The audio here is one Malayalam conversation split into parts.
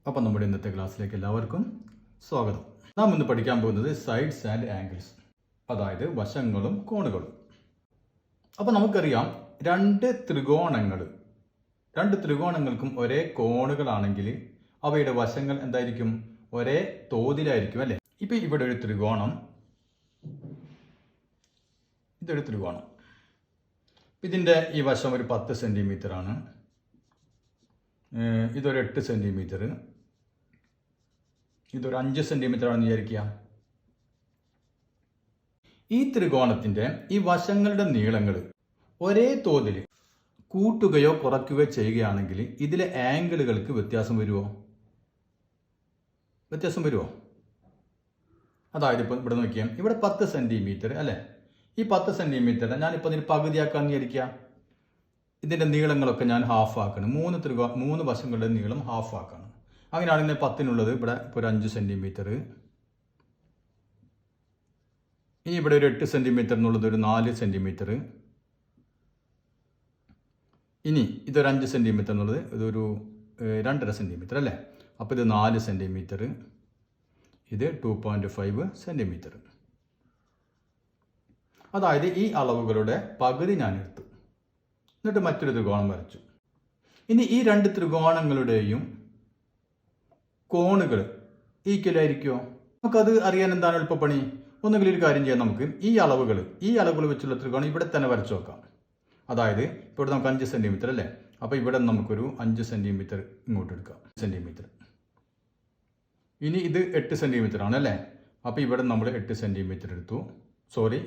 അപ്പം നമ്മുടെ ഇന്നത്തെ ക്ലാസ്സിലേക്ക് എല്ലാവർക്കും സ്വാഗതം. നാം ഇന്ന് പഠിക്കാൻ പോകുന്നത് സൈഡ്സ് ആൻഡ് ആംഗിൾസ്, അതായത് വശങ്ങളും കോണുകളും. അപ്പം നമുക്കറിയാം രണ്ട് ത്രികോണങ്ങൾക്കും ഒരേ കോണുകളാണെങ്കിൽ അവയുടെ വശങ്ങൾ എന്തായിരിക്കും? ഒരേ തോതിലായിരിക്കും അല്ലേ? ഇപ്പം ഇവിടെ ഒരു ത്രികോണം, ഇതൊരു ത്രികോണം. ഇതിൻ്റെ ഈ വശം ഒരു 10 സെൻറ്റിമീറ്റർ ആണ്, ഇതൊരു 8 സെൻറ്റിമീറ്റർ, ഇതൊരു 5 സെൻറ്റിമീറ്റർ ആണെന്ന് വിചാരിക്കുക. ഈ ത്രികോണത്തിൻ്റെ ഈ വശങ്ങളുടെ നീളങ്ങൾ ഒരേ തോതിൽ കൂട്ടുകയോ കുറയ്ക്കുകയോ ചെയ്യുകയാണെങ്കിൽ ഇതിലെ ആംഗിളുകൾക്ക് വ്യത്യാസം വരുമോ? അതായത് ഇപ്പോൾ ഇവിടെ നോക്കിയാൽ ഇവിടെ 10 സെൻറ്റിമീറ്റർ അല്ലേ? ഈ 10 സെൻറ്റിമീറ്റർ ഞാനിപ്പോൾ ഇതിന് പകുതിയാക്കാമെന്ന് വിചാരിക്കുക. ഇതിൻ്റെ നീളങ്ങളൊക്കെ ഞാൻ ഹാഫ് ആക്കണം. മൂന്ന് വശങ്ങളുടെ നീളം ഹാഫ് ആക്കണം. അങ്ങനെയാണെങ്കിൽ 10-നുള്ളത് ഇവിടെ ഇപ്പോൾ ഒരു 5 സെൻറ്റിമീറ്റർ, ഇനി ഇവിടെ ഒരു 8 സെൻറ്റിമീറ്റർ എന്നുള്ളത് ഒരു 4 സെൻറ്റിമീറ്റർ, ഇനി ഇതൊരു 5 സെൻറ്റിമീറ്റർ എന്നുള്ളത് ഇതൊരു 2.5 സെൻറ്റിമീറ്റർ അല്ലേ? അപ്പോൾ ഇത് 4 സെൻറ്റിമീറ്റർ, ഇത് 2.5 സെൻറ്റിമീറ്റർ. അതായത് ഈ അളവുകളുടെ പകുതി ഞാൻ എടുത്തു, എന്നിട്ട് മറ്റൊരു ത്രികോണം വരച്ചു. ഇനി ഈ രണ്ട് ത്രികോണങ്ങളുടെയും കോണുകൾ ഈക്വൽ ആയിരിക്കുമോ? നമുക്കത് അറിയാൻ എന്താണ് എളുപ്പപ്പണി? ഒന്നുകിൽ ഒരു കാര്യം ചെയ്യാം, നമുക്ക് ഈ അളവുകൾ വെച്ചുള്ള ത്രികോണം ഇവിടെ തന്നെ വരച്ചു നോക്കാം. അതായത് ഇപ്പോൾ ഇവിടെ നമുക്ക് 5 സെൻറ്റിമീറ്റർ അല്ലേ? അപ്പോൾ ഇവിടെ നമുക്കൊരു 5 സെൻറ്റിമീറ്റർ ഇങ്ങോട്ട് എടുക്കാം, സെൻറ്റിമീറ്റർ. ഇനി ഇത് 8 സെൻറ്റിമീറ്റർ ആണ് അല്ലേ? അപ്പോൾ ഇവിടെ നമ്മൾ 8 സെൻറ്റിമീറ്റർ എടുത്തു.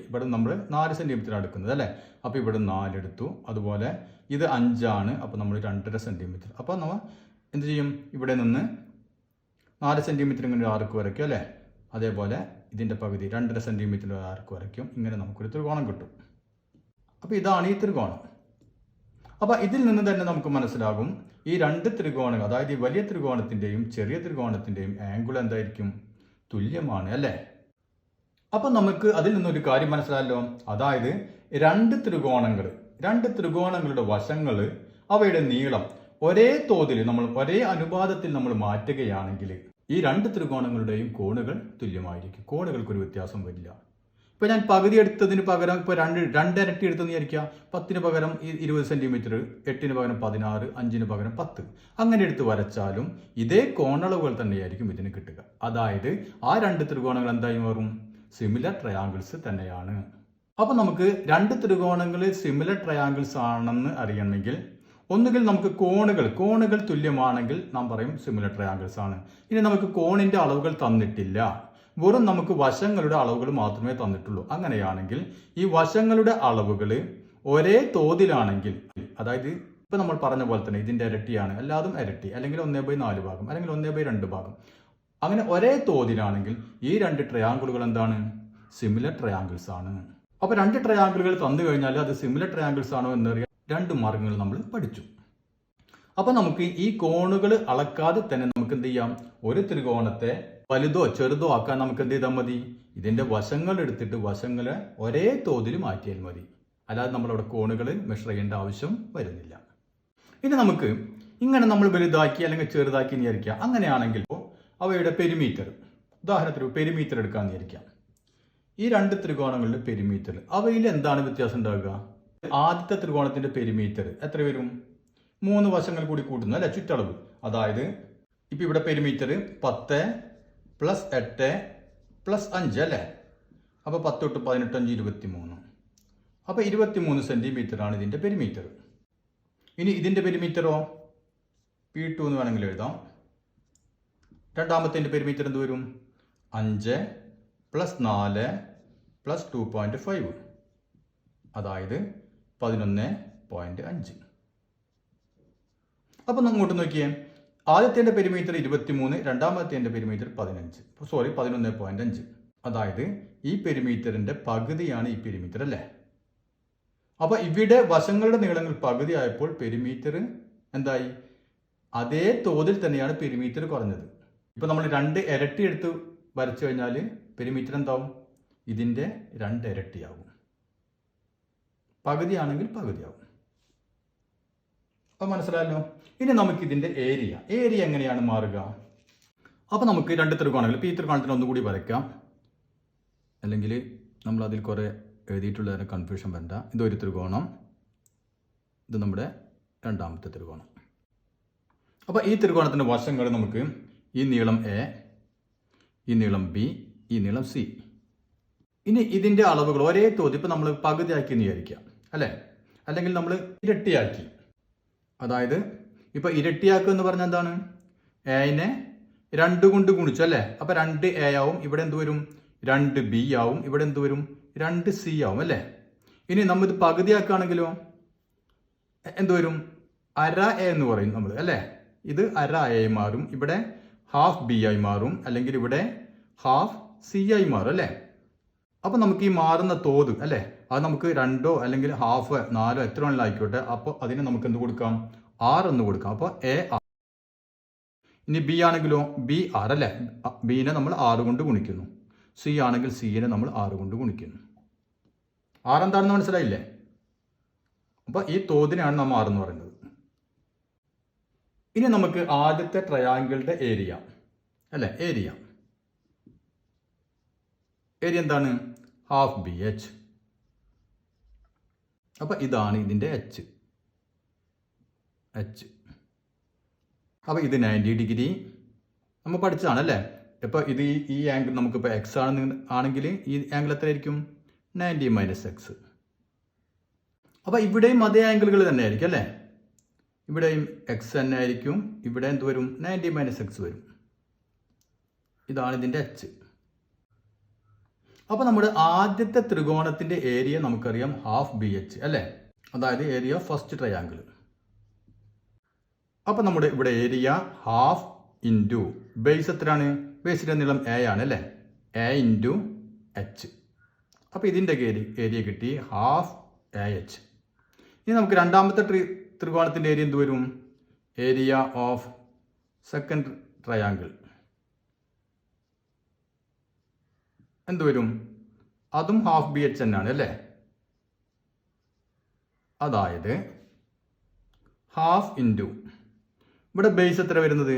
ഇവിടെ നമ്മൾ 4 സെൻറ്റിമീറ്റർ എടുക്കുന്നത് അല്ലേ? അപ്പോൾ ഇവിടെ 4 എടുത്തു. അതുപോലെ ഇത് 5 ആണ്, അപ്പോൾ നമ്മൾ 2.5 സെൻറ്റിമീറ്റർ. അപ്പോൾ നമ്മൾ എന്ത് ചെയ്യും? ഇവിടെ നിന്ന് 4 സെൻറ്റിമീറ്റർ ഇങ്ങനെ ഒരു ആർക്ക് വരയ്ക്കും അല്ലേ? അതേപോലെ ഇതിൻ്റെ പകുതി 2.5 സെൻറ്റിമീറ്റർ ആർക്ക് വരയ്ക്കും. ഇങ്ങനെ നമുക്കൊരു ത്രികോണം കിട്ടും. അപ്പോൾ ഇതാണ് ഈ ത്രികോണം. അപ്പോൾ ഇതിൽ നിന്ന് തന്നെ നമുക്ക് മനസ്സിലാകും ഈ രണ്ട് ത്രികോണങ്ങൾ, അതായത് ഈ വലിയ ത്രികോണത്തിൻ്റെയും ചെറിയ ത്രികോണത്തിൻ്റെയും ആംഗിൾ എന്തായിരിക്കും? തുല്യമാണ് അല്ലേ? അപ്പം നമുക്ക് അതിൽ നിന്നൊരു കാര്യം മനസ്സിലായല്ലോ. അതായത് രണ്ട് ത്രികോണങ്ങളുടെ വശങ്ങൾ, അവയുടെ നീളം ഒരേ തോതിൽ ഒരേ അനുപാതത്തിൽ നമ്മൾ മാറ്റുകയാണെങ്കിൽ ഈ രണ്ട് ത്രികോണങ്ങളുടെയും കോണുകൾ തുല്യമായിരിക്കും. കോണുകൾക്കൊരു വ്യത്യാസം വരില്ല. ഇപ്പോൾ ഞാൻ പകുതി എടുത്തതിന് പകരം ഇപ്പോൾ രണ്ട് ഇരട്ടി എടുത്തെന്ന് വിചാരിക്കുക. 10-ന് പകരം 20 സെൻറ്റിമീറ്റർ, 8-ന് പകരം 16, 5-ന് പകരം 10, അങ്ങനെ എടുത്ത് വരച്ചാലും ഇതേ കോണളവുകൾ തന്നെയായിരിക്കും ഇതിന് കിട്ടുക. അതായത് ആ രണ്ട് ത്രികോണങ്ങൾ എന്തായി മാറും? സിമിലർ ട്രയാങ്കിൾസ് തന്നെയാണ്. അപ്പം നമുക്ക് രണ്ട് ത്രികോണങ്ങൾ സിമിലർ ട്രയാങ്കിൾസ് ആണെന്ന് അറിയണമെങ്കിൽ ഒന്നുകിൽ നമുക്ക് കോണുകൾ തുല്യമാണെങ്കിൽ നാം പറയും സിമിലർ ട്രയാങ്കിൾസ് ആണ്. ഇനി നമുക്ക് കോണിന്റെ അളവുകൾ തന്നിട്ടില്ല, വെറും നമുക്ക് വശങ്ങളുടെ അളവുകൾ മാത്രമേ തന്നിട്ടുള്ളൂ. അങ്ങനെയാണെങ്കിൽ ഈ വശങ്ങളുടെ അളവുകൾ ഒരേ തോതിലാണെങ്കിൽ, അതായത് ഇപ്പം നമ്മൾ പറഞ്ഞ പോലെ തന്നെ ഇതിൻ്റെ ഇരട്ടിയാണ്, എല്ലാതും ഇരട്ടി, അല്ലെങ്കിൽ 1/4 ഭാഗം, അല്ലെങ്കിൽ 1/2 ഭാഗം, അങ്ങനെ ഒരേ തോതിലാണെങ്കിൽ ഈ രണ്ട് ട്രയാങ്കിളുകൾ എന്താണ്? സിമിലർ ട്രയാങ്കിൾസ് ആണ്. അപ്പോൾ രണ്ട് ട്രയാങ്കിളുകൾ തന്നു കഴിഞ്ഞാൽ അത് സിമിലർ ട്രയാങ്കിൾസ് ആണോ എന്നറിയാൻ രണ്ട് മാർഗങ്ങൾ നമ്മൾ പഠിച്ചു. അപ്പോൾ നമുക്ക് ഈ കോണുകൾ അളക്കാതെ തന്നെ നമുക്ക് എന്ത് ചെയ്യാം? ഒരു ത്രികോണത്തെ വലുതോ ചെറുതോ ആക്കാൻ നമുക്ക് എന്ത് ചെയ്താൽ മതി? ഇതിൻ്റെ വശങ്ങൾ എടുത്തിട്ട് വശങ്ങളെ ഒരേ തോതിൽ മാറ്റിയാൽ മതി. അല്ലാതെ നമ്മളവിടെ കോണുകൾ മെഷർ ചെയ്യേണ്ട ആവശ്യം വരുന്നില്ല. ഇനി നമുക്ക് ഇങ്ങനെ നമ്മൾ വലുതാക്കി അല്ലെങ്കിൽ ചെറുതാക്കി വിചാരിക്കാം. അങ്ങനെയാണെങ്കിൽ അവയുടെ പെരിമീറ്റർ, ഉദാഹരണത്തിന് പെരിമീറ്റർ എടുക്കാമെന്ന് വിചാരിക്കാം. ഈ രണ്ട് ത്രികോണങ്ങളുടെ പെരിമീറ്റർ, അവയിൽ എന്താണ് വ്യത്യാസം ഉണ്ടാകുക? ആദ്യത്തെ ത്രികോണത്തിന്റെ പെരിമീറ്റർ എത്ര വരും? 3 വശങ്ങൾ കൂടി കൂട്ടുന്നു അല്ലെ, ചുറ്റളവ്. അതായത് ഇപ്പൊ ഇവിടെ പെരിമീറ്റർ 10 + 8 + 5 അല്ലേ? അപ്പൊ 10 തൊട്ട് 18 5 23. അപ്പൊ 23 സെന്റിമീറ്റർ ആണ് ഇതിന്റെ പെരിമീറ്റർ. ഇനി ഇതിന്റെ പെരിമീറ്ററോ P2 എന്ന് വേണമെങ്കിൽ എഴുതാം. രണ്ടാമത്തെ പെരിമീറ്റർ എന്ത് വരും? 5 + 4 + 2.5, അതായത് 11.5. അപ്പം അങ്ങോട്ട് നോക്കിയേ, ആദ്യത്തെ പെരിമീറ്റർ 23, രണ്ടാമത്തെ പെരിമീറ്റർ 11.5. അതായത് ഈ പെരിമീറ്ററിന്റെ പകുതിയാണ് ഈ പെരിമീറ്റർ അല്ലേ? അപ്പൊ ഇവിടെ വശങ്ങളുടെ നീളങ്ങൾ പകുതി ആയപ്പോൾ പെരിമീറ്റർ എന്തായി? അതേ തോതിൽ തന്നെയാണ് പെരിമീറ്റർ കുറഞ്ഞത്. ഇപ്പൊ നമ്മൾ 2 ഇരട്ടി എടുത്ത് വരച്ചു കഴിഞ്ഞാൽ പെരിമീറ്റർ എന്താവും? ഇതിന്റെ 2 ഇരട്ടിയാവും. പകുതിയാണെങ്കിൽ പകുതിയാവും. അപ്പം മനസ്സിലായല്ലോ. ഇനി നമുക്ക് ഇതിൻ്റെ ഏരിയ എങ്ങനെയാണ് മാറുക? അപ്പോൾ നമുക്ക് രണ്ട് ത്രികോണങ്ങൾ, ഇപ്പോൾ ഈ ത്രികോണത്തിന് ഒന്നുകൂടി വരയ്ക്കാം, അല്ലെങ്കിൽ നമ്മൾ അതിൽ കുറേ എഴുതിയിട്ടുള്ള കൺഫ്യൂഷൻ വേണ്ട. ഇതൊരു ത്രികോണം, ഇത് നമ്മുടെ രണ്ടാമത്തെ ത്രികോണം. അപ്പോൾ ഈ ത്രികോണത്തിൻ്റെ വശങ്ങൾ നമുക്ക് ഈ നീളം എ, ഈ നീളം ബി, ഈ നീളം സി. ഇനി ഇതിൻ്റെ അളവുകൾ ഒരേ തോത്, ഇപ്പോൾ നമ്മൾ പകുതിയാക്കി എന്ന് വിചാരിക്കാം അല്ലേ, അല്ലെങ്കിൽ നമ്മൾ ഇരട്ടിയാക്കി. അതായത് ഇപ്പോൾ ഇരട്ടിയാക്കുക എന്ന് പറഞ്ഞാൽ എന്താണ്? എനെ 2 കൊണ്ട് ഗുണിച്ചു അല്ലേ, അപ്പോൾ 2A ആവും. ഇവിടെ എന്ത് വരും? 2B ആവും. ഇവിടെ എന്ത് വരും? 2C ആവും അല്ലേ. ഇനി നമ്മൾ ഇത് പകുതിയാക്കുകയാണെങ്കിലോ എന്ത് വരും? അര എ എന്ന് പറയും നമ്മൾ അല്ലേ. ഇത് അര എ ആയി മാറും. ഇവിടെ ഹാഫ് ബി ആയി മാറും, അല്ലെങ്കിൽ ഇവിടെ ഹാഫ് സി ആയി മാറും അല്ലേ. അപ്പോൾ നമുക്ക് ഈ മാറുന്ന തോത് അല്ലേ, അത് നമുക്ക് 2 അല്ലെങ്കിൽ ഹാഫ് 4 എത്ര വേണമെങ്കിലും ആയിക്കോട്ടെ. അപ്പോൾ അതിന് നമുക്ക് എന്ത് കൊടുക്കാം? 6 എന്ന് കൊടുക്കാം. അപ്പോൾ എ. ഇനി ബി ആണെങ്കിലോ ബി 6 അല്ലേ, ബീനെ നമ്മൾ 6 കൊണ്ട് ഗുണിക്കുന്നു. സി ആണെങ്കിൽ സിനെ നമ്മൾ 6 കൊണ്ട് ഗുണിക്കുന്നു. 6 എന്താണെന്ന് മനസ്സിലായില്ലേ? അപ്പോൾ ഈ തോതിനാണ് നമ്മൾ 6 എന്ന് പറയുന്നത്. ഇനി നമുക്ക് ആദ്യത്തെ ട്രയാങ്കിളുടെ ഏരിയ അല്ലേ, ഏരിയ എന്താണ്? Half B H. അപ്പോൾ ഇതാണ് ഇതിൻ്റെ എച്ച്. അപ്പോൾ ഇത് 90 ഡിഗ്രി നമ്മൾ പഠിച്ചതാണ് അല്ലേ. ഇപ്പോൾ ഇത് ഈ ആംഗിൾ നമുക്കിപ്പോൾ എക്സ് ആണെങ്കിൽ ഈ ആംഗിൾ എത്രയായിരിക്കും? 90 മൈനസ് എക്സ്. അപ്പോൾ ഇവിടെയും അതേ ആംഗിളുകൾ തന്നെ ആയിരിക്കും അല്ലേ. ഇവിടെയും എക്സ് തന്നെ ആയിരിക്കും. ഇവിടെ എന്ത് വരും? 90 മൈനസ് എക്സ് വരും. ഇതാണ് ഇതിൻ്റെ എച്ച്. അപ്പോൾ നമ്മുടെ ആദ്യത്തെ ത്രികോണത്തിൻ്റെ ഏരിയ നമുക്കറിയാം ഹാഫ് ബി എച്ച് അല്ലേ, അതായത് ഏരിയ ഓഫ് ഫസ്റ്റ് ട്രയാങ്കിൾ. അപ്പോൾ നമ്മുടെ ഇവിടെ ഏരിയ ഹാഫ് ഇൻറ്റു ബേസ് എത്രയാണ്? ബേസിൻ്റെ നീളം എ ആണ് അല്ലേ, എ ഇൻറ്റു എച്ച്. അപ്പോൾ ഇതിൻ്റെ ഏരിയ കിട്ടി ഹാഫ് എ എച്ച്. ഇനി നമുക്ക് രണ്ടാമത്തെ ത്രികോണത്തിൻ്റെ ഏരിയ എന്ത് വരും? ഏരിയ ഓഫ് സെക്കൻഡ് ട്രയാങ്കിൾ എന്ത് വരും? അതും ഹാഫ് ബി എച്ച് തന്നെയാണ് അല്ലേ. അതായത് ഹാഫ് ഇൻറ്റു ഇവിടെ ബേസ് എത്ര വരുന്നത്?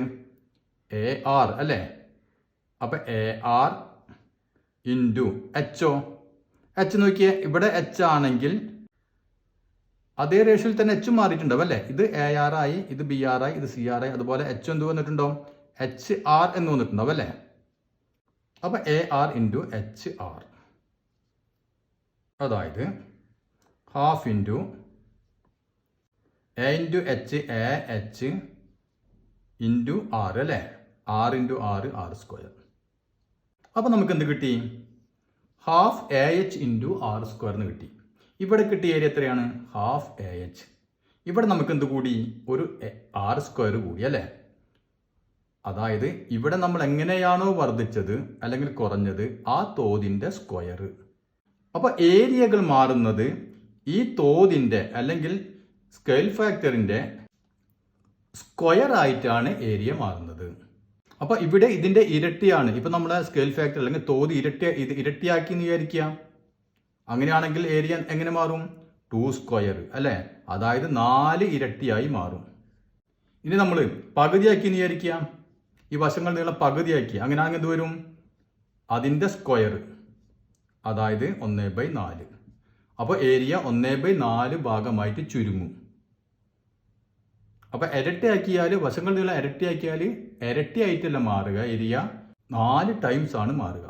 എ ആർ അല്ലേ. അപ്പം എ ആർ ഇൻറ്റു എച്ചോ, എച്ച് നോക്കിയേ, ഇവിടെ എച്ച് ആണെങ്കിൽ അതേ റേഷ്യോയിൽ തന്നെ എച്ചും മാറിയിട്ടുണ്ടാവും അല്ലേ. ഇത് എ ആർ ആയി, ഇത് ബി ആർ ആയി, ഇത് സി ആർ ആയി. അതുപോലെ എച്ച് എന്ത് വന്നിട്ടുണ്ടാവും? എച്ച് ആർ എന്ന് വന്നിട്ടുണ്ടാവും അല്ലേ. അപ്പം A R into H R, അതായത് half into A into H, A H into R അല്ലേ, 6 ഇൻറ്റു 6 6 സ്ക്വയർ. അപ്പം നമുക്ക് എന്ത് കിട്ടി? Half A H into 6 square എന്ന് കിട്ടി. ഇവിടെ കിട്ടിയ ഏരിയ എത്രയാണ്? Half A H. ഇവിടെ നമുക്ക് എന്ത് കൂടി? ഒരു 6 സ്ക്വയർ കൂടി അല്ലേ. അതായത് ഇവിടെ നമ്മൾ എങ്ങനെയാണോ വർദ്ധിച്ചത് അല്ലെങ്കിൽ കുറഞ്ഞത് ആ തോതിൻ്റെ സ്ക്വയർ. അപ്പോൾ ഏരിയകൾ മാറുന്നത് ഈ തോതിൻ്റെ അല്ലെങ്കിൽ സ്കെയിൽ ഫാക്ടറിൻ്റെ സ്ക്വയർ ആയിട്ടാണ് ഏരിയ മാറുന്നത്. അപ്പോൾ ഇവിടെ ഇതിൻ്റെ ഇരട്ടിയാണ്. ഇപ്പം നമ്മുടെ സ്കെയിൽ ഫാക്ടർ അല്ലെങ്കിൽ തോത് ഇരട്ടിയാക്കി എന്ന് വിചാരിക്കുക. അങ്ങനെയാണെങ്കിൽ ഏരിയ എങ്ങനെ മാറും? 2 സ്ക്വയർ അല്ലേ, അതായത് 4 ഇരട്ടിയായി മാറും. ഇനി നമ്മൾ പകുതിയാക്കി എന്ന് വിചാരിക്കുക. ഈ വശങ്ങൾ നീളം പകുതിയാക്കി, അങ്ങനെയാണെങ്കിൽ എന്ത് വരും? അതിൻ്റെ സ്ക്വയർ, അതായത് 1/4. അപ്പോൾ ഏരിയ 1/4 ഭാഗമായിട്ട് ചുരുങ്ങും. അപ്പോൾ ഇരട്ടിയാക്കിയാൽ, വശങ്ങൾ നീളം ഇരട്ടിയാക്കിയാൽ ഇരട്ടിയായിട്ടല്ല മാറുക, ഏരിയ 4 ടൈംസ് ആണ് മാറുക.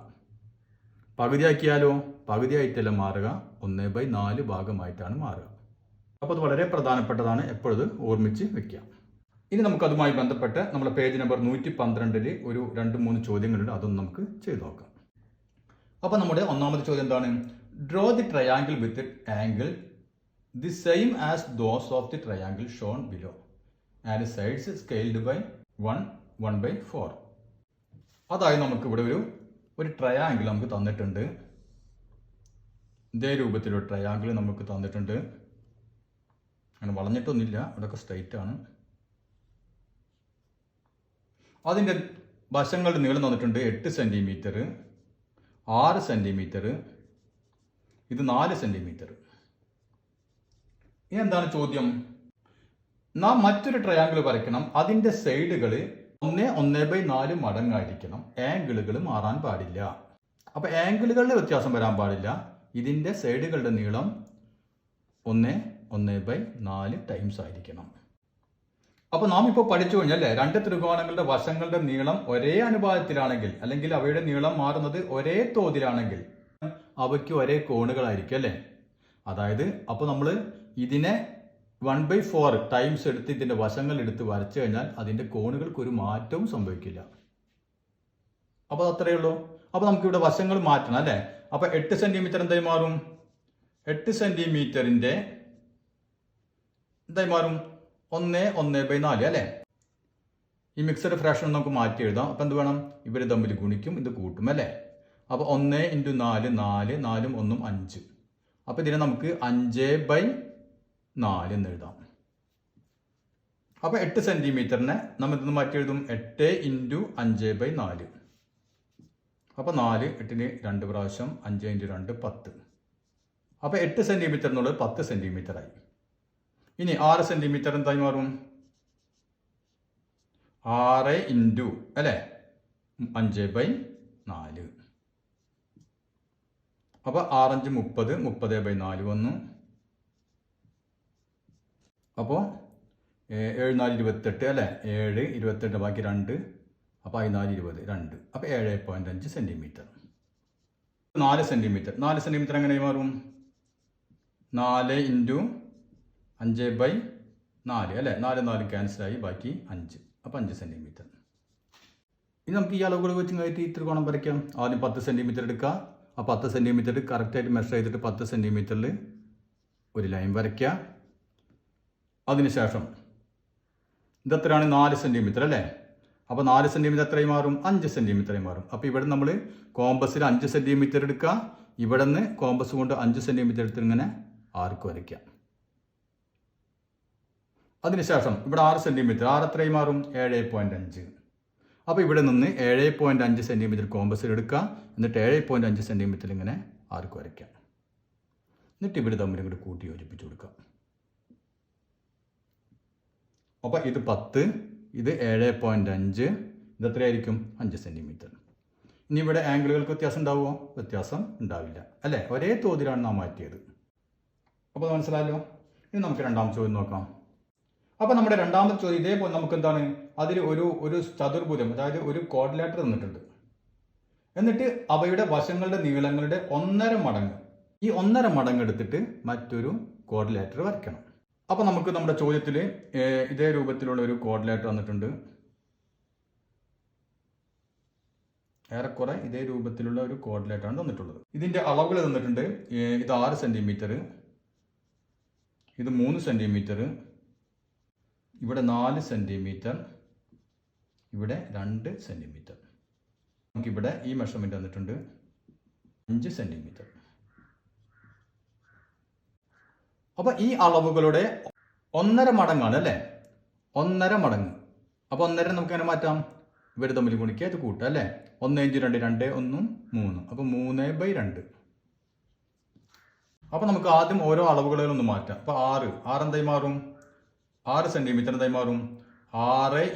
പകുതിയാക്കിയാലോ പകുതിയായിട്ടല്ല മാറുക, 1/4 ഭാഗമായിട്ടാണ് മാറുക. അപ്പോൾ അത് വളരെ പ്രധാനപ്പെട്ടതാണ്, എപ്പോഴും ഓർമ്മിച്ച് വെക്കുക. ഇനി നമുക്കതുമായി ബന്ധപ്പെട്ട് നമ്മുടെ പേജ് നമ്പർ 112 ഒരു 2-3 ചോദ്യങ്ങളുണ്ട്, അതൊന്നും നമുക്ക് ചെയ്ത് നോക്കാം. അപ്പോൾ നമ്മുടെ ഒന്നാമത്തെ ചോദ്യം എന്താണ്? Draw the triangle with angle the same as those of the triangle shown below and sides scaled by 1/4. അതായത് നമുക്ക് ഇവിടെ ഒരു ട്രയാങ്കിൾ നമുക്ക് തന്നിട്ടുണ്ട്. ഇതേ രൂപത്തിലൊരു ട്രയാങ്കിൾ നമുക്ക് തന്നിട്ടുണ്ട്. അങ്ങനെ വളഞ്ഞിട്ടൊന്നുമില്ല, ഇവിടെയൊക്കെ സ്ട്രൈറ്റ് ആണ്. അതിൻ്റെ വശങ്ങളുടെ നീളം തന്നിട്ടുണ്ട് 8 സെൻറ്റിമീറ്റർ, 6 സെൻറ്റിമീറ്റർ, ഇത് 4 സെൻറ്റിമീറ്റർ. ഇനി എന്താണ് ചോദ്യം? നാം മറ്റൊരു ട്രയാങ്കിൾ വരയ്ക്കണം. അതിന്റെ സൈഡുകൾ 1/4 മടങ്ങായിരിക്കണം. ആംഗിളുകൾ മാറാൻ പാടില്ല. അപ്പൊ ആംഗിളുകളുടെ വ്യത്യാസം വരാൻ പാടില്ല. ഇതിന്റെ സൈഡുകളുടെ നീളം 1/4 ടൈംസ് ആയിരിക്കണം. അപ്പൊ നാം ഇപ്പോൾ പഠിച്ചു കഴിഞ്ഞാൽ രണ്ട് ത്രികോണങ്ങളുടെ വശങ്ങളുടെ നീളം ഒരേ അനുപാതത്തിലാണെങ്കിൽ, അല്ലെങ്കിൽ അവയുടെ നീളം മാറുന്നത് ഒരേ തോതിലാണെങ്കിൽ അവയ്ക്ക് ഒരേ കോണുകളായിരിക്കും അല്ലേ. അതായത് അപ്പൊ നമ്മൾ ഇതിനെ 1/4 ടൈംസ് എടുത്ത് ഇതിന്റെ വശങ്ങൾ എടുത്ത് വരച്ചു കഴിഞ്ഞാൽ അതിന്റെ കോണുകൾക്ക് ഒരു മാറ്റവും സംഭവിക്കില്ല. അപ്പൊ അത്രയേ ഉള്ളൂ. അപ്പൊ നമുക്ക് ഇവിടെ വശങ്ങൾ മാറ്റണം അല്ലെ. അപ്പൊ 8 സെന്റിമീറ്റർ എന്തായി മാറും? 8 സെന്റിമീറ്ററിന്റെ എന്തായി മാറും? 1/4 അല്ലെ. ഈ മിക്സഡ് ഫ്രാക്ഷൻ നമുക്ക് മാറ്റി എഴുതാം. അപ്പൊ എന്ത് വേണം? ഇവർ തമ്മിൽ ഗുണിക്കും, ഇത് കൂട്ടും അല്ലെ. അപ്പൊ 1 × 4 4, 4 ഉം 1 5. അപ്പൊ ഇതിനെ നമുക്ക് 5/4 എന്ന് എഴുതാം. അപ്പൊ 8 സെന്റിമീറ്ററിനെ നമ്മൾ ഇതൊന്ന് മാറ്റി എഴുതും. 8 × 5/4. അപ്പൊ 4 8ന് 2 പ്രാവശ്യം, 5 × 2 10. അപ്പൊ 8 സെന്റിമീറ്റർ എന്നുള്ളത് 10 സെന്റിമീറ്റർ ആയി. ഇനി 6 സെന്റിമീറ്റർ എന്തായി മാറും? 6 × അല്ലെ 5/4. അപ്പൊ 6 5 30, 30/4 വന്നു. അപ്പോ 7 4 28 അല്ലെ. 7 28 ബാക്കി 2. അപ്പൊ 4 20 2. അപ്പൊ 7.5 സെന്റിമീറ്റർ. 4 സെന്റിമീറ്റർ. 4 സെന്റിമീറ്റർ എങ്ങനെ മാറും? 4 × 5/4 അല്ലെ. 4 4 ക്യാൻസലായി, ബാക്കി 5. അപ്പൊ 5 സെന്റിമീറ്റർ. ഇനി നമുക്ക് ഈ അളവുകൾ വെച്ച് കഴിഞ്ഞിട്ട് ഈ ത്രികോണം വരയ്ക്കാം. ആദ്യം 10 സെന്റിമീറ്റർ എടുക്കുക. ആ 10 സെന്റിമീറ്റർ കറക്റ്റായിട്ട് മെഷർ ചെയ്തിട്ട് 10 സെന്റിമീറ്ററിൽ ഒരു ലൈൻ വരയ്ക്കുക. അതിനുശേഷം ഇതെത്രയാണ്? 4 സെന്റിമീറ്റർ അല്ലേ. അപ്പോൾ 4 സെന്റിമീറ്റർ എത്രയും മാറും? 5 സെന്റിമീറ്ററായി മാറും. അപ്പോൾ ഇവിടെ നമ്മൾ കോമ്പസിൽ 5 സെന്റിമീറ്റർ എടുക്കുക. ഇവിടെ നിന്ന് കോമ്പസ് കൊണ്ട് 5 സെന്റിമീറ്റർ എടുത്ത് ഇങ്ങനെ ആർക്ക് വരയ്ക്കാം. അതിനുശേഷം ഇവിടെ 6 സെന്റിമീറ്റർ, 6 എത്രയും മാറും? 7.5. അപ്പോൾ ഇവിടെ നിന്ന് 7.5 സെന്റിമീറ്റർ കോമ്പസിൽ എടുക്കുക. എന്നിട്ട് 7.5 സെന്റിമീറ്റർ ഇങ്ങനെ ആർക്ക് വരയ്ക്കാം. എന്നിട്ട് ഇവിടെ തമ്മിൽ ഇങ്ങോട്ട് കൂട്ടി യോജിപ്പിച്ച് കൊടുക്കാം. അപ്പോൾ ഇത് 10, ഇത് 7.5, ഇത് എത്രയായിരിക്കും? 5 സെന്റിമീറ്റർ. ഇനി ഇവിടെ ആംഗിളുകൾക്ക് വ്യത്യാസം ഉണ്ടാവുമോ? വ്യത്യാസം ഉണ്ടാവില്ല അല്ലേ. ഒരേ തോതിലാണ് നാം മാറ്റിയത്. അപ്പോൾ മനസ്സിലായല്ലോ. ഇനി നമുക്ക് രണ്ടാമത്തെ ചോദ്യം നോക്കാം. അപ്പോൾ നമ്മുടെ രണ്ടാമത്തെ ചോദ്യം ഇതേപോലെ നമുക്ക് എന്താണ്, അതിൽ ഒരു ചതുർഭുജം, അതായത് ഒരു ക്വാഡ്രിലേറ്റർ തന്നിട്ടുണ്ട്. എന്നിട്ട് അവയുടെ വശങ്ങളുടെ നീളങ്ങളുടെ 1.5 മടങ്ങ്, ഈ 1.5 മടങ്ങ് എടുത്തിട്ട് മറ്റൊരു ക്വാഡ്രിലേറ്റർ വരയ്ക്കണം. അപ്പോൾ നമുക്ക് നമ്മുടെ ചോദ്യത്തിൽ ഇതേ രൂപത്തിലുള്ള ഒരു ക്വാഡ്രിലേറ്റർ തന്നിട്ടുണ്ട്. ഏറെക്കുറെ ഇതേ രൂപത്തിലുള്ള ഒരു ക്വാഡ്രിലേറ്ററാണ് തന്നിട്ടുള്ളത്. ഇതിൻ്റെ അളവുകൾ തന്നിട്ടുണ്ട്. ഇത് 6 സെന്റിമീറ്റർ, ഇത് 3 സെന്റിമീറ്റർ, ഇവിടെ 4 സെന്റിമീറ്റർ, ഇവിടെ 2 സെന്റിമീറ്റർ. നമുക്കിവിടെ ഈ മെഷർമെന്റ് തന്നിട്ടുണ്ട് 5 സെന്റിമീറ്റർ. അപ്പൊ ഈ അളവുകളുടെ 1.5 മടങ്ങാണ് അല്ലേ. 1.5 മടങ്ങ്. അപ്പൊ 1.5 നമുക്ക് അങ്ങനെ മാറ്റാം. ഇവർ തമ്മിൽ ഗുണിക്കുക, ഇത് കൂട്ടുക അല്ലേ. 1 × 2 2 1 3. അപ്പൊ 3/2. അപ്പൊ നമുക്ക് ആദ്യം ഓരോ അളവുകളൊന്ന് മാറ്റാം. അപ്പൊ 6 എന്തായി മാറും? 6 സെന്റിമീറ്റർ എന്തായി മാറും? 6 ×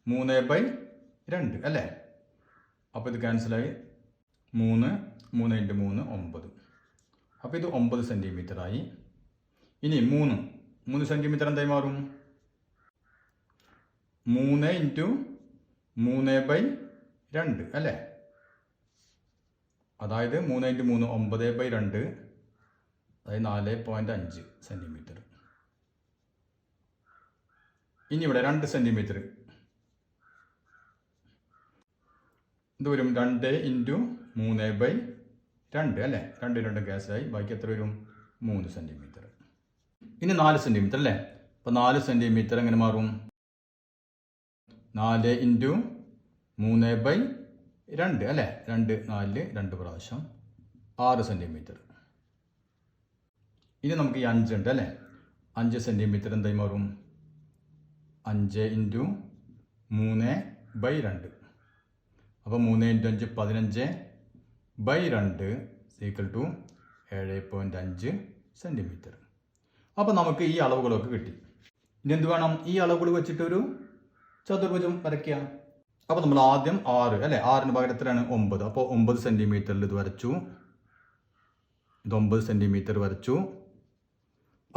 3/2 അല്ലേ. അപ്പോൾ ഇത് ക്യാൻസലായി. 3 × 3 9. അപ്പോൾ ഇത് 9 സെന്റിമീറ്റർ ആയി. ഇനി 3 സെന്റിമീറ്റർ എന്തായി മാറും? 3 × 3/2 അല്ലേ. അതായത് 3 × 3 9/2, അതായത് 4.5 സെന്റിമീറ്റർ. ഇനി ഇവിടെ 2 സെന്റിമീറ്റർ, ഇത് വരും 2 × 3/2 അല്ലേ. 2 2 ക്യാൻസലായി, ബാക്കി എത്ര വരും? 3 സെന്റിമീറ്റർ. ഇനി 4 സെന്റിമീറ്റർ അല്ലേ. അപ്പോൾ 4 സെന്റിമീറ്റർ എങ്ങനെ മാറും? 4 × 3/2 അല്ലേ. 2 4 2 പ്രാവശ്യം 6 സെന്റിമീറ്റർ. ഇനി നമുക്ക് ഈ 5 ഉണ്ട് അല്ലേ. 5 സെന്റിമീറ്റർ എന്തായി മാറും? 5 × 3/2. അപ്പോൾ 3 × 5 15/2 = 7.5 സെന്റിമീറ്റർ. അപ്പോൾ നമുക്ക് ഈ അളവുകളൊക്കെ കിട്ടി. ഇനി എന്ത് വേണം? ഈ അളവുകൾ വെച്ചിട്ടൊരു ചതുർഭുജം വരയ്ക്കുക. അപ്പോൾ നമ്മൾ ആദ്യം 6 അല്ലേ, 6ന് പകരം എത്രയാണ്? 9. അപ്പോൾ 9 സെൻറ്റിമീറ്ററിൽ ഇത് വരച്ചു, ഇത് 9 സെൻറ്റിമീറ്റർ വരച്ചു.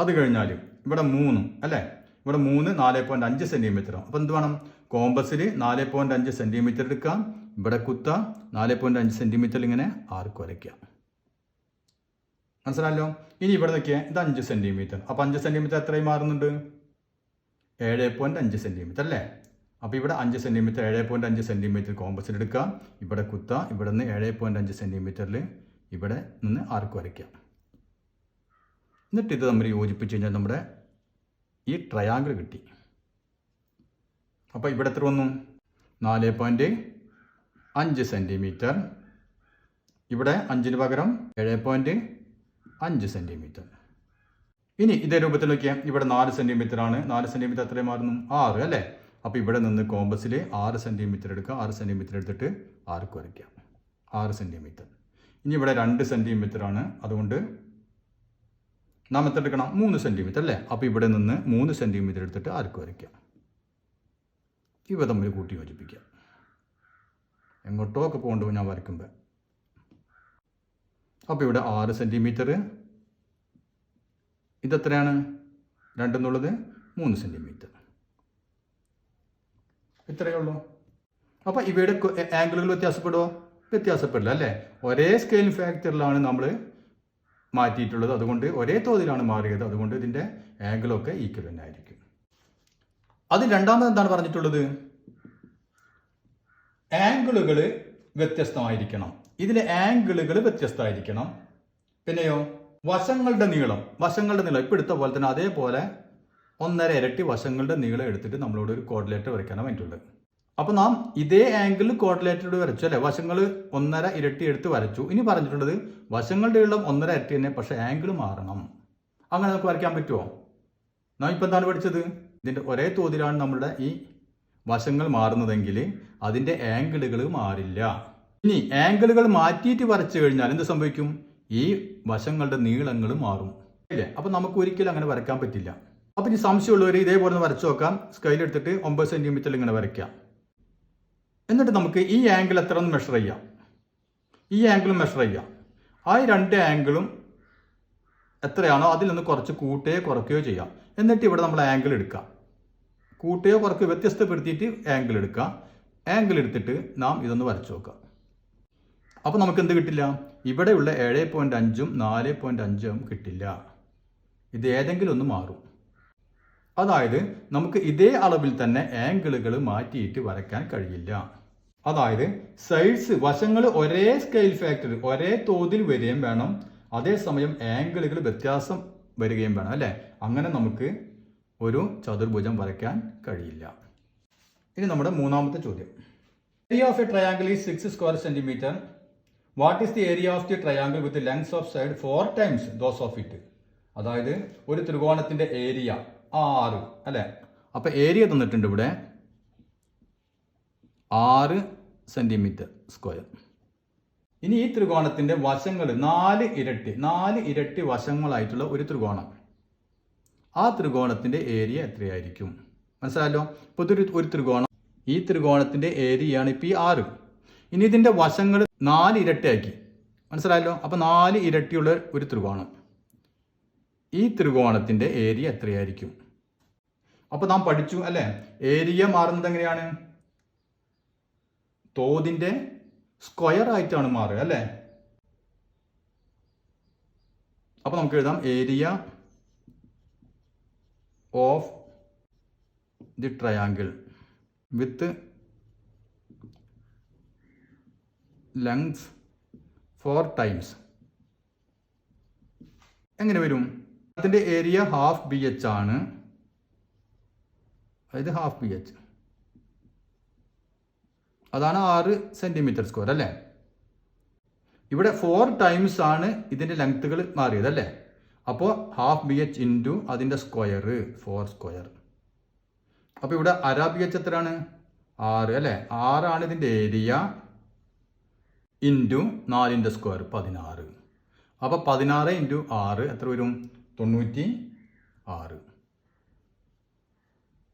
അത് കഴിഞ്ഞാൽ ഇവിടെ 3 അല്ലേ, ഇവിടെ 3 4.5 സെൻറ്റിമീറ്റർ. അപ്പോൾ എന്ത് വേണം? കോമ്പസിൽ 4.5 സെൻറ്റിമീറ്റർ എടുക്കാം, ഇവിടെ കുത്ത 4.5 സെൻറ്റിമീറ്ററിൽ ഇങ്ങനെ ആർക്ക് വരയ്ക്കുക. മനസ്സിലായല്ലോ? ഇനി ഇവിടെ നിൽക്കുക, ഇത് 5 സെൻറ്റിമീറ്റർ. അപ്പോൾ 5 സെൻറ്റിമീറ്റർ എത്രയും മാറുന്നുണ്ട്? 7.5 സെൻറ്റിമീറ്റർ അല്ലേ. അപ്പോൾ ഇവിടെ 5 സെൻറ്റിമീറ്റർ 7.5 സെൻറ്റിമീറ്റർ കോമ്പസിൽ എടുക്കാം, ഇവിടെ കുത്ത, ഇവിടെ നിന്ന് 7.5 സെൻറ്റിമീറ്ററിൽ ഇവിടെ നിന്ന് ആർക്ക് വരയ്ക്കാം. എന്നിട്ട് ഇത് നമ്മൾ യോജിപ്പിച്ച് കഴിഞ്ഞാൽ നമ്മുടെ ഈ ട്രയാങ്കിൾ കിട്ടി. അപ്പോൾ ഇവിടെ എത്ര വന്നു? 4.5 സെൻറ്റിമീറ്റർ. ഇവിടെ 5ന് പകരം 7.5 സെൻറ്റിമീറ്റർ. ഇനി ഇതേ രൂപത്തിൽ നോക്കിയാൽ ഇവിടെ 4 സെൻറ്റിമീറ്റർ ആണ്. 4 സെൻറ്റിമീറ്റർ എത്രയും മാറുന്നു? 6 അല്ലേ. അപ്പോൾ ഇവിടെ നിന്ന് കോമ്പസിൽ 6 സെൻറ്റിമീറ്റർ എടുക്കുക, 6 സെൻറ്റിമീറ്റർ എടുത്തിട്ട് ആർക്ക് വരയ്ക്കാം, 6 സെൻറ്റിമീറ്റർ. ഇനി ഇവിടെ 2 സെൻറ്റിമീറ്റർ ആണ്, അതുകൊണ്ട് നാം എത്ര എടുക്കണം? 3 സെൻറ്റിമീറ്റർ അല്ലേ. അപ്പോൾ ഇവിടെ നിന്ന് 3 സെൻറ്റിമീറ്റർ എടുത്തിട്ട് ആർക്ക് വരയ്ക്കാം. ഇവ തമ്മിൽ കൂട്ടി യോജിപ്പിക്കാം. എങ്ങോട്ടോ ഒക്കെ പോകണ്ടോ ഞാൻ വരയ്ക്കുമ്പോൾ. അപ്പോൾ ഇവിടെ 6 സെൻറ്റിമീറ്റർ, ഇതെത്രയാണ്? 2 എന്നുള്ളത് 3 സെൻറ്റിമീറ്റർ. ഇത്രയേ ഉള്ളൂ. അപ്പോൾ ഇവയുടെ ആംഗിളുകൾ വ്യത്യാസപ്പെടുമോ? വ്യത്യാസപ്പെടില്ല അല്ലേ. ഒരേ സ്കെയിൽ ഫാക്ടറിലാണ് നമ്മൾ മാറ്റിയിട്ടുള്ളത്, അതുകൊണ്ട് ഒരേ തോതിലാണ് മാറിയത്, അതുകൊണ്ട് ഇതിൻ്റെ ആംഗിളൊക്കെ ഈക്വൽ തന്നെ ആയിരിക്കും. അതിൽ രണ്ടാമത് എന്താണ് പറഞ്ഞിട്ടുള്ളത്? ആംഗിളുകൾ വ്യത്യസ്തമായിരിക്കണം. ഇതിലെ ആംഗിളുകൾ വ്യത്യസ്തമായിരിക്കണം. പിന്നെയോ വശങ്ങളുടെ നീളം ഇപ്പം എടുത്ത പോലെ തന്നെ അതേപോലെ 1.5 ഇരട്ടി വശങ്ങളുടെ നീളം എടുത്തിട്ട് നമ്മളോട് ഒരു കോർഡിനേറ്റർ വരയ്ക്കാനാണ് വേണ്ടിയിട്ടുള്ളത്. അപ്പോൾ നാം ഇതേ ആംഗിളിൽ കോർഡിനേറ്റർ വരച്ചു അല്ലേ. വശങ്ങൾ 1.5 ഇരട്ടി എടുത്ത് വരച്ചു. ഇനി പറഞ്ഞിട്ടുള്ളത് വശങ്ങളുടെ നീളം 1.5 ഇരട്ടി തന്നെ, പക്ഷേ ആംഗിൾ മാറണം. അങ്ങനെ നമുക്ക് വരയ്ക്കാൻ പറ്റുമോ? നാം ഇപ്പം എന്താണ് പഠിച്ചത്? ഇതിൻ്റെ ഒരേ തോതിലാണ് നമ്മുടെ ഈ വശങ്ങൾ മാറുന്നതെങ്കിൽ അതിൻ്റെ ആംഗിളുകൾ മാറില്ല. ഇനി ആംഗിളുകൾ മാറ്റിയിട്ട് വരച്ചു കഴിഞ്ഞാൽ എന്ത് സംഭവിക്കും? ഈ വശങ്ങളുടെ നീളങ്ങൾ മാറും ഇല്ലേ. അപ്പം നമുക്ക് ഒരിക്കലും അങ്ങനെ വരയ്ക്കാൻ പറ്റില്ല. അപ്പം ഇനി സംശയമുള്ളവർ ഇതേപോലെ ഒന്ന് വരച്ചു നോക്കാം. സ്കെയിൽ എടുത്തിട്ട് 9 സെൻറ്റിമീറ്ററിൽ ഇങ്ങനെ വരയ്ക്കാം. എന്നിട്ട് നമുക്ക് ഈ ആംഗിൾ എത്ര ഒന്ന് മെഷർ ചെയ്യാം, ഈ ആംഗിളും മെഷർ ചെയ്യാം. ആ 2 ആംഗിളും എത്രയാണോ അതിൽ നിന്ന് കുറച്ച് കൂട്ടുകയോ കുറയ്ക്കുകയോ ചെയ്യാം. എന്നിട്ട് ഇവിടെ നമ്മൾ ആംഗിൾ എടുക്കാം, കൂട്ടുകയോ കുറയ്ക്കുകയോ വ്യത്യസ്തപ്പെടുത്തിയിട്ട് ആംഗിൾ എടുക്കുക. ആംഗിൾ എടുത്തിട്ട് നാം ഇതൊന്ന് വരച്ചു നോക്കാം. അപ്പോൾ നമുക്ക് എന്ത് കിട്ടില്ല? ഇവിടെയുള്ള 7.5ഉം 4.5ഉം കിട്ടില്ല. ഇത് ഏതെങ്കിലും ഒന്ന് മാറും. അതായത് നമുക്ക് ഇതേ അളവിൽ തന്നെ ആംഗിളുകൾ മാറ്റിയിട്ട് വരയ്ക്കാൻ കഴിയില്ല. അതായത് സൈഡ്സ് വശങ്ങൾ ഒരേ സ്കെയിൽ ഫാക്ടർ ഒരേ തോതിൽ വരികയും വേണം, അതേസമയം ആംഗിളുകൾ വ്യത്യാസം വരികയും വേണം അല്ലേ. അങ്ങനെ നമുക്ക് ഒരു ചതുർഭുജം വരയ്ക്കാൻ കഴിയില്ല. ഇനി നമ്മുടെ മൂന്നാമത്തെ ചോദ്യം. Area of A triangle is 6 square centimetre. What is the area of the triangle with length of side 4 times those of it. അതായത് ഒരു ത്രികോണത്തിന്റെ ഏരിയ 6 അല്ലേ. അപ്പോൾ ഏരിയ തന്നിട്ടുണ്ട് ഇവിടെ 6 സെൻറ്റിമീറ്റർ സ്ക്വയർ. ഇനി ഈ ത്രികോണത്തിന്റെ വശങ്ങൾ 4 ഇരട്ടി വശങ്ങളായിട്ടുള്ള ഒരു ത്രികോണം. ആ ത്രികോണത്തിന്റെ ഏരിയ എത്രയായിരിക്കും? മനസ്സിലായല്ലോ. ഇപ്പോൾ ഇതൊരു ത്രികോണം, ഈ ത്രികോണത്തിന്റെ ഏരിയയാണ് ഇപ്പോൾ ഈ 6. ഇനി ഇതിന്റെ വശങ്ങൾ 4 ഇരട്ടിയാക്കി. മനസ്സിലായല്ലോ. അപ്പോൾ 4 ഇരട്ടിയുള്ള ഒരു ത്രികോണം, ഈ ത്രികോണത്തിന്റെ ഏരിയ എത്രയായിരിക്കും? അപ്പോൾ നാം പഠിച്ചു അല്ലേ, ഏരിയ മാറുന്നത് എങ്ങനെയാണ്? തോതിന്റെ സ്ക്വയർ ആയിട്ടാണ് മാറുക അല്ലേ. അപ്പോൾ നമുക്ക് എഴുതാം area of the triangle with length 4 times. എങ്ങനെ വരും? അതിൻ്റെ ഏരിയ ഹാഫ് BH ആണ്, അതായത് ഹാഫ് BH, അതാണ് 6 സെൻറ്റിമീറ്റർ സ്ക്വയർ അല്ലേ. ഇവിടെ 4 ടൈംസ് ആണ് ഇതിൻ്റെ ലെങ്ത്തുകൾ മാറിയത് അല്ലേ. അപ്പോൾ ഹാഫ് BH ഇൻറ്റു അതിൻ്റെ സ്ക്വയർ 4 സ്ക്വയർ. അപ്പോൾ ഇവിടെ അര BH എത്രയാണ്? 6 അല്ലേ. 6 ആണ് ഇതിൻ്റെ ഏരിയ ഇൻറ്റു 4ൻ്റെ സ്ക്വയർ 16. അപ്പോൾ 16 ഇൻറ്റു 6 എത്ര വരും? 96.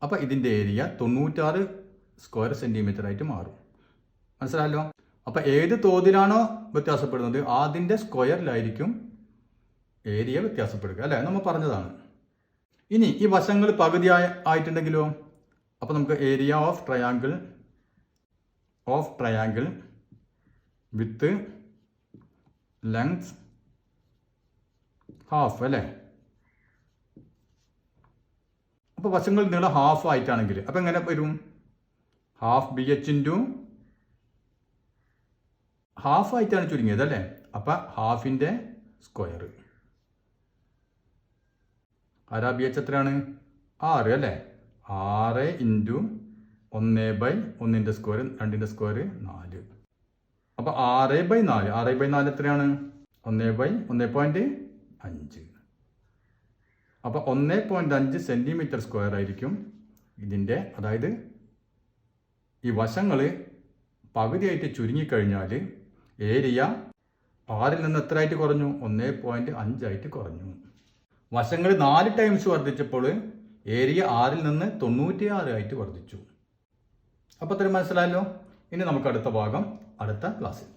അപ്പോൾ ഇതിൻ്റെ ഏരിയ 96 സ്ക്വയർ സെൻറ്റിമീറ്റർ ആയിട്ട് മാറും. മനസ്സിലായല്ലോ? അപ്പോൾ ഏത് തോതിലാണോ വ്യത്യാസപ്പെടുന്നത് അതിൻ്റെ സ്ക്വയറിലായിരിക്കും ഏരിയ വ്യത്യാസപ്പെടുക, അല്ലേ? നമ്മൾ പറഞ്ഞതാണ്. ഇനി ഈ വശങ്ങൾ പകുതി ആയിട്ടുണ്ടെങ്കിലോ? അപ്പോൾ നമുക്ക് area of triangle with length half, അല്ലേ? അപ്പോൾ വശങ്ങൾ നീളം ഹാഫ് ആയിട്ടാണെങ്കിൽ അപ്പോൾ എങ്ങനെ വരും? Half B H into half ആയിട്ടാണ് ചുരുങ്ങിയത്, അല്ലേ? അപ്പം ഹാഫിൻ്റെ സ്ക്വയർ. ആരാ ബി എച്ച് എത്രയാണ്? 6, അല്ലേ? 6 ഇൻറ്റു 1/1 സ്ക്വയർ, 2 സ്ക്വയർ 4. അപ്പോൾ 6/4 എത്രയാണ്? 1/1.5. അപ്പോൾ 1.5 സെൻറ്റിമീറ്റർ സ്ക്വയർ ആയിരിക്കും ഇതിൻ്റെ. അതായത് ഈ വശങ്ങൾ പകുതിയായിട്ട് ചുരുങ്ങിക്കഴിഞ്ഞാൽ ഏരിയ 6ൽ നിന്ന് എത്രയായിട്ട് കുറഞ്ഞു? 1.5 ആയിട്ട് കുറഞ്ഞു. വശങ്ങൾ 4 ടൈംസ് വർദ്ധിച്ചപ്പോൾ ഏരിയ 6ൽ നിന്ന് 96 ആയിട്ട് വർദ്ധിച്ചു. അപ്പോൾ അത്രയും മനസ്സിലായല്ലോ. ഇനി നമുക്ക് അടുത്ത ഭാഗം അടുത്ത ക്ലാസ്സിൽ.